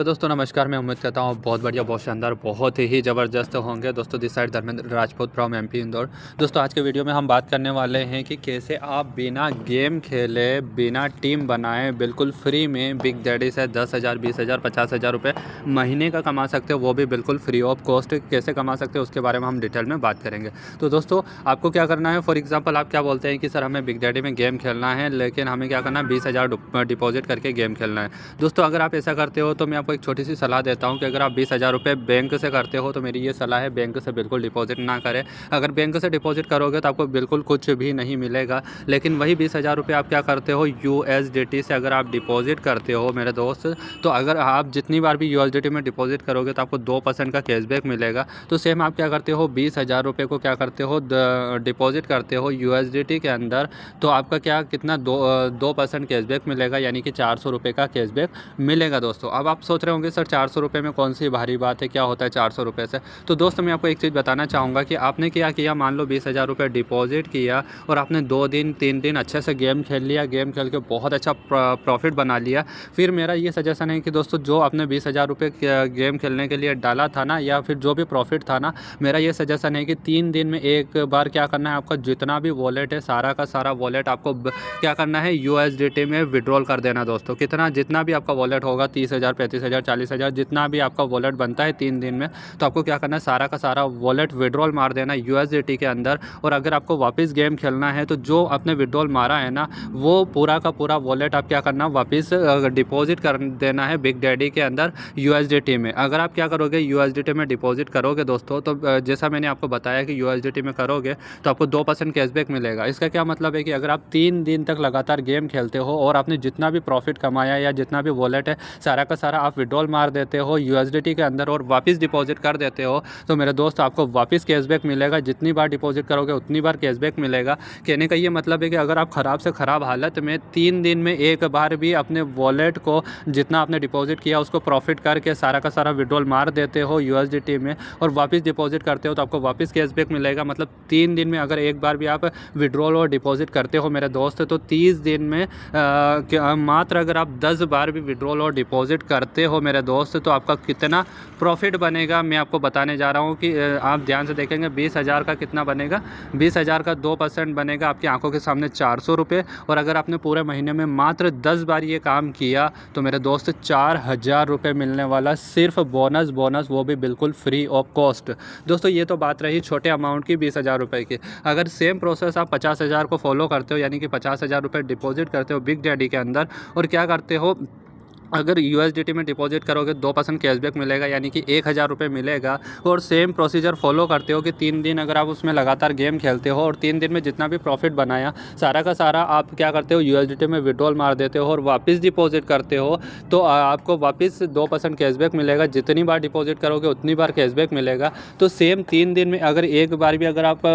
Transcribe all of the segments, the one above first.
तो दोस्तों नमस्कार, मैं उम्मीद करता हूँ बहुत बढ़िया, बहुत शानदार, बहुत ही ज़बरदस्त होंगे। दोस्तों this side Dharmendra Rajput from MP Indore. दोस्तों आज के वीडियो में हम बात करने वाले हैं कि कैसे आप बिना गेम खेले, बिना टीम बनाए, बिल्कुल फ्री में बिग डैडी से 10,000, 20,000, 50,000 रुपये महीने का कमा सकते हो, वो भी बिल्कुल फ्री ऑफ कॉस्ट। कैसे कमा सकते हो उसके बारे में हम डिटेल में बात करेंगे। तो दोस्तों आपको क्या करना है, फॉर एग्जाम्पल आप क्या बोलते हैं कि सर हमें बिग डैडी में गेम खेलना है, लेकिन हमें क्या करना है, 20,000 डिपॉजिट करके गेम खेलना है। दोस्तों अगर आप ऐसा करते हो तो मैं आपको एक छोटी सी सलाह देता हूं कि अगर आप 20,000 रुपये बैंक से करते हो तो मेरी ये सलाह है, बैंक से बिल्कुल डिपॉजिट ना करें। अगर बैंक से डिपॉजिट करोगे तो आपको बिल्कुल कुछ भी नहीं मिलेगा। लेकिन वही 20,000 रुपये आप क्या करते हो, USDT से अगर आप डिपॉजिट करते हो मेरे दोस्त, तो अगर आप जितनी बार भी USDT में डिपॉजिट करोगे तो आपको 2% का कैशबैक मिलेगा। तो सेम आप क्या करते हो, 20,000 रुपये को क्या करते हो, डिपॉजिट करते हो USDT के अंदर, तो आपका क्या कितना 2% कैशबैक मिलेगा, यानी कि 400 रुपये का कैशबैक मिलेगा। दोस्तों अब आप सोच रहे होंगे सर 400 रुपये में कौन सी भारी बात है, क्या होता है 400 रुपये से। तो दोस्तों मैं आपको एक चीज़ बताना चाहूँगा कि आपने क्या किया, मान लो 20,000 रुपये डिपॉजिट किया और आपने 2 दिन 3 दिन अच्छे से गेम खेल लिया, गेम खेल के बहुत अच्छा प्रॉफिट बना लिया। फिर मेरा ये सजेशन है कि दोस्तों जो आपने 20,000 रुपये गेम खेलने के लिए डाला था ना, या फिर जो भी प्रॉफिट था ना, मेरा ये सजेशन है कि 3 दिन में एक बार क्या करना है, आपका जितना भी वॉलेट है सारा का सारा वॉलेट आपको क्या करना है, USDT में विड्रॉल कर देना। दोस्तों जितना भी आपका वॉलेट होगा, 30,000, 35,000, 40,000, जितना भी आपका वॉलेट बनता है 3 दिन में, तो आपको क्या करना है, सारा का सारा वॉलेट विड्रॉल मार देना USDT के अंदर। और अगर आपको वापस गेम खेलना है तो जो आपने विड्रॉल मारा है ना, वो पूरा का पूरा वॉलेट आप क्या करना, वापस डिपॉजिट कर देना है बिग डैडी के अंदर USDT में। अगर आप क्या करोगे, USDT में डिपॉजिट करोगे दोस्तों, तो जैसा मैंने आपको बताया कि USDT में करोगे तो आपको 2% कैशबैक मिलेगा। इसका क्या मतलब है कि अगर आप 3 दिन तक लगातार गेम खेलते हो और आपने जितना भी प्रॉफिट कमाया या जितना भी वॉलेट है सारा का सारा आप विड्रॉल मार देते हो USDT के अंदर और वापस डिपॉजिट कर देते हो, तो मेरे दोस्त आपको वापस कैशबैक मिलेगा। जितनी बार डिपॉजिट करोगे उतनी बार कैशबैक मिलेगा। कहने का ये मतलब है कि अगर आप ख़राब से ख़राब हालत में 3 दिन में एक बार भी अपने वॉलेट को जितना आपने डिपॉजिट किया उसको प्रॉफिट करके सारा का सारा विड्रॉल मार देते हो USDT में और वापस डिपॉजिट करते हो, तो आपको वापस कैशबैक मिलेगा। मतलब 3 दिन में अगर एक बार भी आप विड्रॉल और डिपॉजिट करते हो मेरे दोस्त, तो 30 दिन में मात्र अगर आप 10 बार भी विड्रॉल और डिपॉजिट करते हो मेरे दोस्त, तो आपका कितना प्रॉफिट बनेगा मैं आपको बताने जा रहा हूँ कि आप ध्यान से देखेंगे। 20,000 का कितना बनेगा, 20,000 का 2% बनेगा आपकी आंखों के सामने 400 रुपये। और अगर आपने पूरे महीने में मात्र 10 बार ये काम किया तो मेरे दोस्त 4,000 रुपये मिलने वाला, सिर्फ बोनस, वो भी बिल्कुल फ्री ऑफ कॉस्ट। दोस्तों ये तो बात रही छोटे अमाउंट की, 20,000 रुपये की। अगर सेम प्रोसेस आप 50,000 को फॉलो करते हो, यानी कि 50,000 रुपये डिपॉजिट करते हो बिग डैडी के अंदर और क्या करते हो, अगर USDT में डिपॉजिट करोगे 2% कैशबैक मिलेगा, यानी कि 1,000 रुपये मिलेगा। और सेम प्रोसीजर फॉलो करते हो कि 3 दिन अगर आप उसमें लगातार गेम खेलते हो और 3 दिन में जितना भी प्रॉफिट बनाया सारा का सारा आप क्या करते हो, USDT में विड्रॉल मार देते हो और वापस डिपॉजिट करते हो, तो आपको वापस 2% कैशबैक मिलेगा। जितनी बार डिपॉजिट करोगे उतनी बार कैशबैक मिलेगा। तो सेम 3 दिन में अगर एक बार भी अगर आप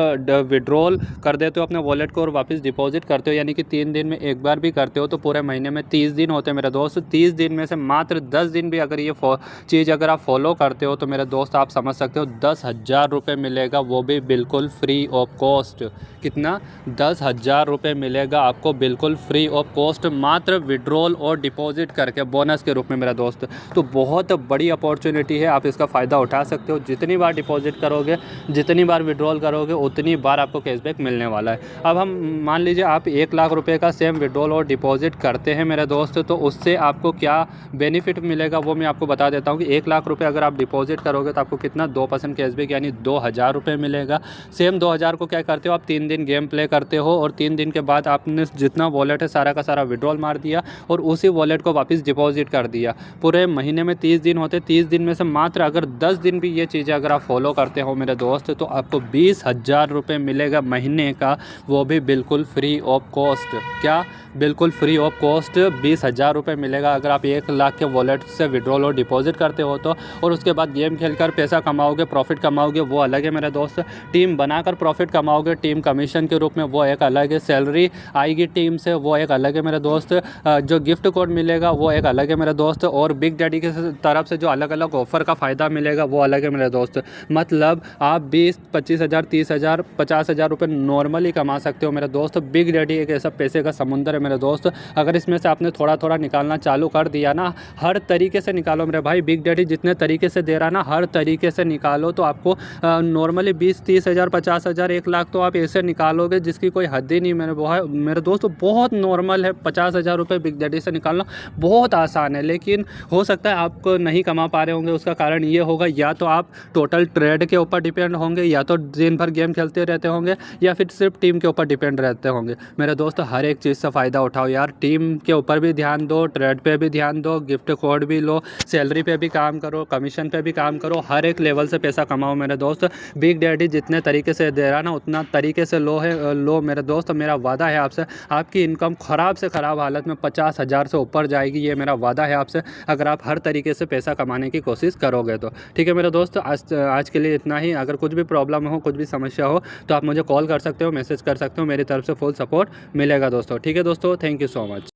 विड्रॉल कर देते हो अपने वॉलेट को और वापस डिपॉजिट करते हो, यानी कि 3 दिन में एक बार भी करते हो, तो पूरे महीने में 30 दिन होते हैं मेरे दोस्त। 30 दिन में से मात्र 10 दिन भी अगर ये चीज़ अगर आप फॉलो करते हो तो मेरे दोस्त आप समझ सकते हो 10,000 रुपये मिलेगा, वो भी बिल्कुल फ्री ऑफ कॉस्ट। कितना, 10,000 रुपये मिलेगा आपको बिल्कुल फ्री ऑफ कॉस्ट, मात्र विड्रॉल और डिपॉजिट करके बोनस के रूप में मेरा दोस्त। तो बहुत बड़ी अपॉर्चुनिटी है, आप इसका फ़ायदा उठा सकते हो। जितनी बार डिपॉजिट करोगे, जितनी बार विड्रॉल करोगे, उतनी बार आपको कैशबैक मिलने वाला है। अब हम मान लीजिए आप 1 लाख रुपये का सेम विड्रॉल और डिपॉजिट करते हैं मेरे दोस्त, तो उससे आपको क्या बेनिफिट मिलेगा वो मैं आपको बता देता हूँ कि 1 लाख रुपये अगर आप डिपॉजिट करोगे तो आपको कितना, 2% कैशबैक, यानी 2,000 रुपये मिलेगा। सेम 2,000 को क्या करते हो, आप 3 दिन गेम प्ले करते हो और 3 दिन के बाद आपने जितना वॉलेट है सारा का सारा विड्रॉल मार दिया और उसी वॉलेट को वापस डिपॉजिट कर दिया। पूरे महीने में 30 दिन होते, 30 दिन में से मात्र अगर 10 दिन भी ये चीज़ें अगर आप फॉलो करते हो मेरे दोस्त, तो आपको 20,000 रुपये मिलेगा महीने का, वो भी बिल्कुल फ्री ऑफ कॉस्ट। क्या, बिल्कुल फ्री ऑफ कॉस्ट 20,000 रुपये मिलेगा अगर आप 1 लाख के वॉलेट से विड्रॉल और डिपॉजिट करते हो तो। और उसके बाद गेम खेलकर पैसा कमाओगे, प्रॉफिट कमाओगे, वो अलग है मेरे दोस्त। टीम बनाकर प्रॉफिट कमाओगे, टीम कमीशन के रूप में, वो एक अलग है। सैलरी आएगी टीम से, वो एक अलग है मेरे दोस्त। जो गिफ्ट कोड मिलेगा वो एक अलग है मेरे दोस्त। और बिग डैडी की तरफ से जो अलग अलग ऑफर का फ़ायदा मिलेगा वो अलग है मेरे दोस्त। मतलब आप 20, 25,000, 30,000, 50,000 रुपये नॉर्मली कमा सकते हो मेरे दोस्त। बिग डैडी एक ऐसा पैसे का समुंदर है मेरे दोस्त। अगर इसमें से आपने थोड़ा थोड़ा निकालना चालू कर दिया ना, हर तरीके से निकालो मेरे भाई। बिग डैडी जितने तरीके से दे रहा ना, हर तरीके से निकालो तो आपको नॉर्मली 20-30 हज़ार 50 हज़ार 1 लाख तो आप ऐसे निकालोगे जिसकी कोई हद ही नहीं मेरे दोस्त। बहुत नॉर्मल है 50 हज़ार रुपये बिग डैडी से निकालना, बहुत आसान है। लेकिन हो सकता है आप नहीं कमा पा रहे होंगे, उसका कारण ये होगा या तो आप टोटल ट्रेड के ऊपर डिपेंड होंगे, या तो दिन भर गेम खेलते रहते होंगे, या फिर सिर्फ टीम के ऊपर डिपेंड रहते होंगे। मेरे दोस्त हर एक चीज़ से फ़ायदा उठाओ यार, टीम के ऊपर भी ध्यान दो, ट्रेड पे भी ध्यान दो, गिफ्ट कोड भी लो, सैलरी पे भी काम करो, कमीशन पे भी काम करो, हर एक लेवल से पैसा कमाओ मेरे दोस्त। बिग डैडी जितने तरीके से दे रहा ना, उतना तरीके से लो मेरे दोस्त। मेरा वादा है आपसे, आपकी इनकम ख़राब से ख़राब हालत में 50 हज़ार से ऊपर जाएगी, ये मेरा वादा है आपसे, अगर आप हर तरीके से पैसा कमाने की कोशिश करोगे तो। ठीक है मेरे दोस्त, आज के लिए इतना ही। अगर कुछ भी प्रॉब्लम हो, कुछ भी समस्या हो तो आप मुझे कॉल कर सकते हो, मैसेज कर सकते हो, मेरी तरफ से फुल सपोर्ट मिलेगा दोस्तों। ठीक है दोस्तों, थैंक यू सो मच।